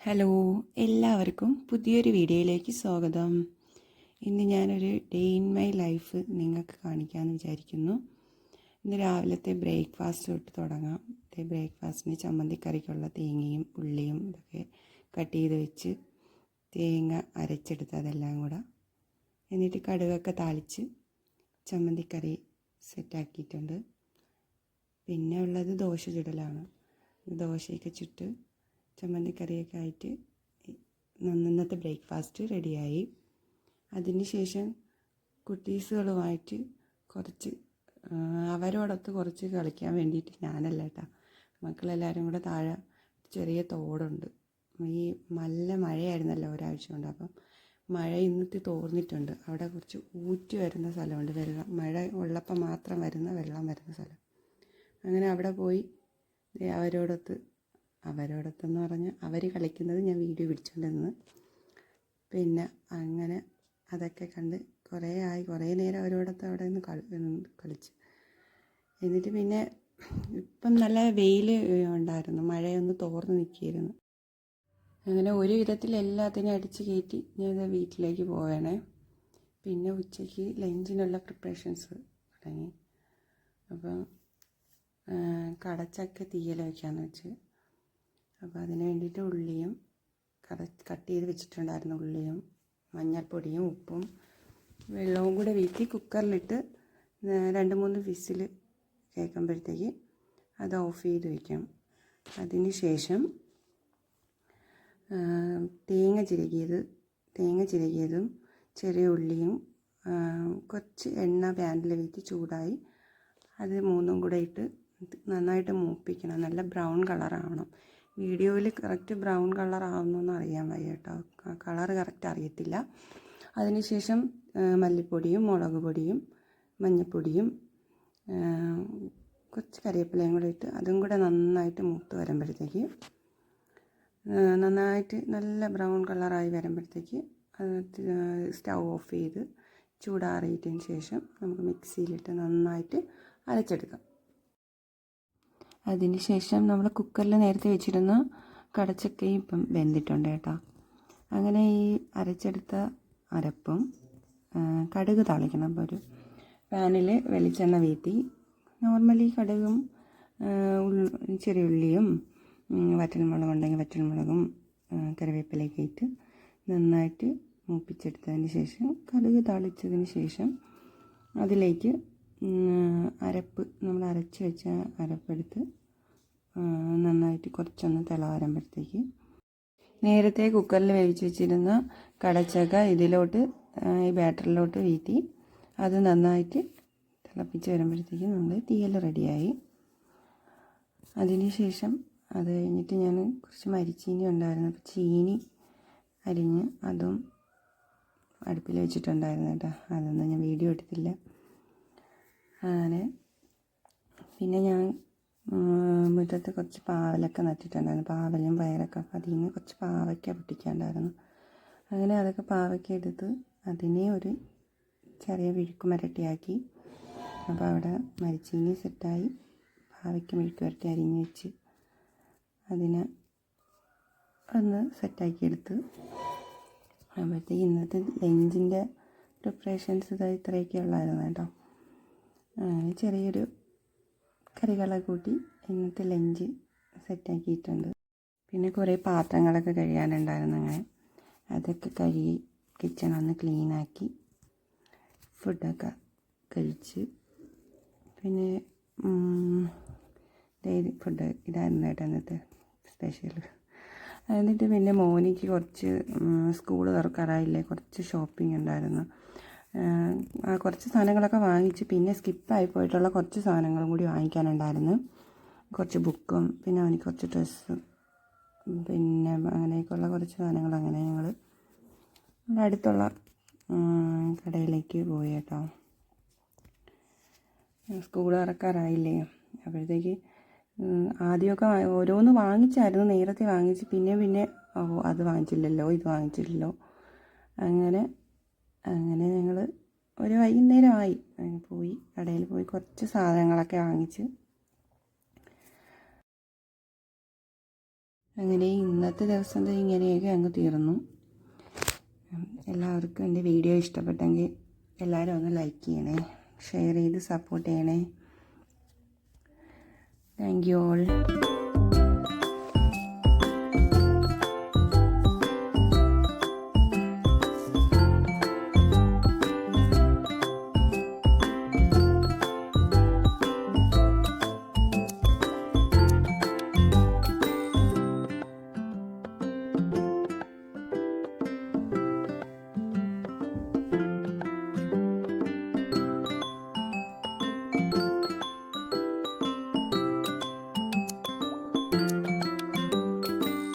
Hello, എല്ലാവർക്കും പുതിയൊരു വീഡിയോയിലേക്ക് സ്വാഗതം. ഇന്ന് ഞാനൊരു ഡേ ഇൻ മൈ ലൈഫ് നിങ്ങൾക്ക് കാണിക്കാമെന്ന് വിചാരിക്കുന്നു. ഇന്ന് രാവിലത്തെ ബ്രേക്ക്ഫാസ്റ്റ് തൊട്ട് തുടങ്ങാം. ബ്രേക്ക്ഫാസ്റ്റിന് ചമ്മന്തിക്കറിക്കുള്ള തേങ്ങയും ഉള്ളിയും ഇതൊക്കെ കട്ട് ചെയ്ത് വെച്ച് തേങ്ങ അരച്ചെടുത്ത് അതെല്ലാം കൂടെ, എന്നിട്ട് കടുകൊക്കെ താളിച്ച് ചമ്മന്തിക്കറി സെറ്റാക്കിയിട്ടുണ്ട്. പിന്നെ ഉള്ളത് ദോശ ചുടലാണ്. ദോശയൊക്കെ ചുട്ട് ചമ്മന്തിക്കറിയൊക്കെ ആയിട്ട് ഇന്നത്തെ ബ്രേക്ക്ഫാസ്റ്റ് റെഡിയായി. അതിന് ശേഷം കുട്ടീസുകളുമായിട്ട് അവരോടൊത്ത് കുറച്ച് കളിക്കാൻ വേണ്ടിയിട്ട് ഞാനല്ല കേട്ടോ, മക്കളെല്ലാവരും കൂടെ താഴെ ചെറിയ തോടുണ്ട്. ഈ നല്ല മഴയായിരുന്നല്ലോ ഒരാഴ്ച കൊണ്ട്. അപ്പം മഴ ഇന്നത്തെ തോർന്നിട്ടുണ്ട്. അവിടെ കുറച്ച് ഊറ്റി വരുന്ന സ്ഥലമുണ്ട്, വെള്ളം മഴ ഉള്ളപ്പോൾ മാത്രം വെള്ളം വരുന്ന സ്ഥലം. അങ്ങനെ അവിടെ പോയി അവരോടൊത്തെന്ന് പറഞ്ഞാൽ അവർ കളിക്കുന്നത് ഞാൻ വീഡിയോ പിടിച്ചുകൊണ്ട് നിന്ന്. പിന്നെ അങ്ങനെ അതൊക്കെ കണ്ട് കുറേ നേരം അവരോടൊത്ത് അവിടെ നിന്ന് കളിച്ച്. എന്നിട്ട് പിന്നെ ഇപ്പം നല്ല വെയിൽ ഉണ്ടായിരുന്നു, മഴയൊന്ന് തോർന്ന് നിൽക്കിയിരുന്നു. അങ്ങനെ ഒരു വിധത്തിൽ എല്ലാത്തിനും അടിച്ച് കയറ്റി ഞാൻ വീട്ടിലേക്ക് പോവേണേ. പിന്നെ ഉച്ചയ്ക്ക് ലഞ്ചിനുള്ള പ്രിപ്പറേഷൻസ് തുടങ്ങി. അപ്പം കടച്ചക്ക തീയൽ വയ്ക്കാമെന്ന് വെച്ച്. അപ്പോൾ അതിന് വേണ്ടിയിട്ട് ഉള്ളിയും കട്ട് ചെയ്ത് വെച്ചിട്ടുണ്ടായിരുന്നു. ഉള്ളിയും മഞ്ഞൾപ്പൊടിയും ഉപ്പും വെള്ളവും കൂടെ വീട്ടി കുക്കറിലിട്ട് 2-3 വിസിൽ കേൾക്കുമ്പോഴത്തേക്ക് അത് ഓഫ് ചെയ്ത് വയ്ക്കാം. അതിന് ശേഷം തേങ്ങ ചിരകിയതും ചെറിയ ഉള്ളിയും കുറച്ച് എണ്ണ പാനിൽ വീട്ടി ചൂടായി അത് മൂന്നും കൂടെ ഇട്ട് നന്നായിട്ട് മൂപ്പിക്കണം. നല്ല ബ്രൗൺ കളറാവണം. വീഡിയോയിൽ കറക്റ്റ് ബ്രൗൺ കളർ ആവുന്നൊന്നും അറിയാൻ വയ്യ കേട്ടോ, കളർ കറക്റ്റ് അറിയത്തില്ല. അതിനുശേഷം മല്ലിപ്പൊടിയും മുളക് പൊടിയും മഞ്ഞൾപ്പൊടിയും കുറച്ച് കറിവേപ്പിലയും കൂടെ ഇട്ട് അതും കൂടെ നന്നായിട്ട് മൂത്ത് വരുമ്പോഴത്തേക്ക് നന്നായിട്ട് നല്ല ബ്രൗൺ കളറായി വരുമ്പോഴത്തേക്ക് സ്റ്റൗ ഓഫ് ചെയ്ത് ചൂടാറിയതിന് ശേഷം നമുക്ക് മിക്സിയിലിട്ട് നന്നായിട്ട് അരച്ചെടുക്കാം. അതിന് ശേഷം നമ്മൾ കുക്കറിൽ നേരത്തെ വെച്ചിരുന്ന കടച്ചക്കയും ഇപ്പം വെന്തിട്ടുണ്ട് കേട്ടോ. അങ്ങനെ ഈ അരച്ചെടുത്ത അരപ്പും കടുക് താളിക്കണം. അപ്പോൾ ഒരു പാനിൽ വെളിച്ചെണ്ണ വീട്ടി നോർമലി കടുകും ചെറിയ ഉള്ളിയും വറ്റൽമുളകും ഉണ്ടെങ്കിൽ വറ്റൽമുളകും കറിവേപ്പിലയൊക്കെ ഇട്ട് നന്നായിട്ട് മൂപ്പിച്ചെടുത്തതിന് ശേഷം കടുക് താളിച്ചതിന് ശേഷം അതിലേക്ക് നമ്മൾ അരച്ച് വെച്ച അരപ്പെടുത്ത് നന്നായിട്ട് കുറച്ചൊന്ന് തിള വരുമ്പോഴത്തേക്ക് നേരത്തെ കുക്കറിൽ വേവിച്ച് വെച്ചിരുന്ന കടച്ചക്ക ഇതിലോട്ട് ഈ ബാറ്ററിലോട്ട് വീഴ്ത്തി അത് നന്നായിട്ട് തിളപ്പിച്ച് വരുമ്പോഴത്തേക്ക് നമ്മുടെ തീയൽ റെഡിയായി. അതിന് ശേഷം അത് കഴിഞ്ഞിട്ട് ഞാൻ കുറച്ച് മരിച്ചീനി ഉണ്ടായിരുന്നു, അപ്പോൾ ചീനി അരിഞ്ഞ് അതും അടുപ്പിൽ വെച്ചിട്ടുണ്ടായിരുന്നു കേട്ടോ. അതൊന്നും ഞാൻ വീഡിയോ എടുത്തില്ല. അങ്ങനെ പിന്നെ ഞാൻ മുറ്റത്ത് കുറച്ച് പാവലൊക്കെ നട്ടിട്ടുണ്ടായിരുന്നു, പാവലും പയറൊക്കെ. അപ്പോൾ അതിൽ നിന്ന് കുറച്ച് പാവയ്ക്ക പൊട്ടിക്കാണ്ടായിരുന്നു. അങ്ങനെ അതൊക്കെ പാവയ്ക്ക എടുത്ത് അതിനെ ഒരു ചെറിയ വിഴുക്ക് മരട്ടിയാക്കി. അപ്പോൾ അവിടെ മരിച്ചീനി സെറ്റായി. പാവയ്ക്ക മെഴുക്ക് വരട്ടി അരിഞ്ഞ് വെച്ച് അതിനെ ഒന്ന് സെറ്റാക്കിയെടുത്ത് അപ്പോഴത്തേക്ക് ഇന്നത്തെ ലഞ്ചിൻ്റെ പ്രിപ്പറേഷൻസ് ഇത്രയൊക്കെ ഉള്ളായിരുന്നു കേട്ടോ. അങ്ങനെ ചെറിയൊരു കറികളൊക്കെ കൂട്ടി ഇന്നത്തെ ലഞ്ച് സെറ്റാക്കിയിട്ടുണ്ട്. പിന്നെ കുറേ പാത്രങ്ങളൊക്കെ കഴുകാനുണ്ടായിരുന്നു. അങ്ങനെ അതൊക്കെ കഴുകി കിച്ചണൊന്ന് ക്ലീനാക്കി ഫുഡൊക്കെ കഴിച്ച് പിന്നെ ഡെയിലി ഫുഡ് ഇതായിരുന്നു കേട്ടോ ഇന്നത്തെ സ്പെഷ്യൽ. എന്നിട്ട് പിന്നെ മോനിക്ക് കുറച്ച് സ്കൂൾ തുറക്കാറായില്ലേ, കുറച്ച് ഷോപ്പിംഗ് ഉണ്ടായിരുന്നു. കുറച്ച് സാധനങ്ങളൊക്കെ വാങ്ങിച്ച് പിന്നെ സ്കിപ്പായി പോയിട്ടുള്ള കുറച്ച് സാധനങ്ങളും കൂടി വാങ്ങിക്കാനുണ്ടായിരുന്നു. കുറച്ച് ബുക്കും പിന്നെ അവനിക്ക് കുറച്ച് ഡ്രസ്സും പിന്നെ അങ്ങനെയൊക്കെയുള്ള കുറച്ച് സാധനങ്ങൾ. അങ്ങനെ ഞങ്ങൾ അടുത്തുള്ള കടയിലേക്ക് പോയി കേട്ടോ. സ്കൂൾ തുറക്കാറായില്ലേ, അപ്പോഴത്തേക്ക് ആദ്യമൊക്കെ ഓരോന്ന് വാങ്ങിച്ചായിരുന്നു, നേരത്തെ വാങ്ങിച്ച് പിന്നെ അത് വാങ്ങിച്ചില്ലല്ലോ ഇത് വാങ്ങിച്ചില്ലല്ലോ അങ്ങനെ ഞങ്ങൾ ഒരു വൈകുന്നേരമായി പോയി കടയിൽ പോയി കുറച്ച് സാധനങ്ങളൊക്കെ വാങ്ങിച്ച് അങ്ങനെ ഇന്നത്തെ ദിവസം ഇങ്ങനെയൊക്കെ അങ്ങ് തീർന്നു. എല്ലാവർക്കും എൻ്റെ വീഡിയോ ഇഷ്ടപ്പെട്ടെങ്കിൽ എല്ലാവരും ഒന്ന് ലൈക്ക് ചെയ്യണേ, ഷെയർ ചെയ്ത് സപ്പോർട്ട് ചെയ്യണേ. Thank you all.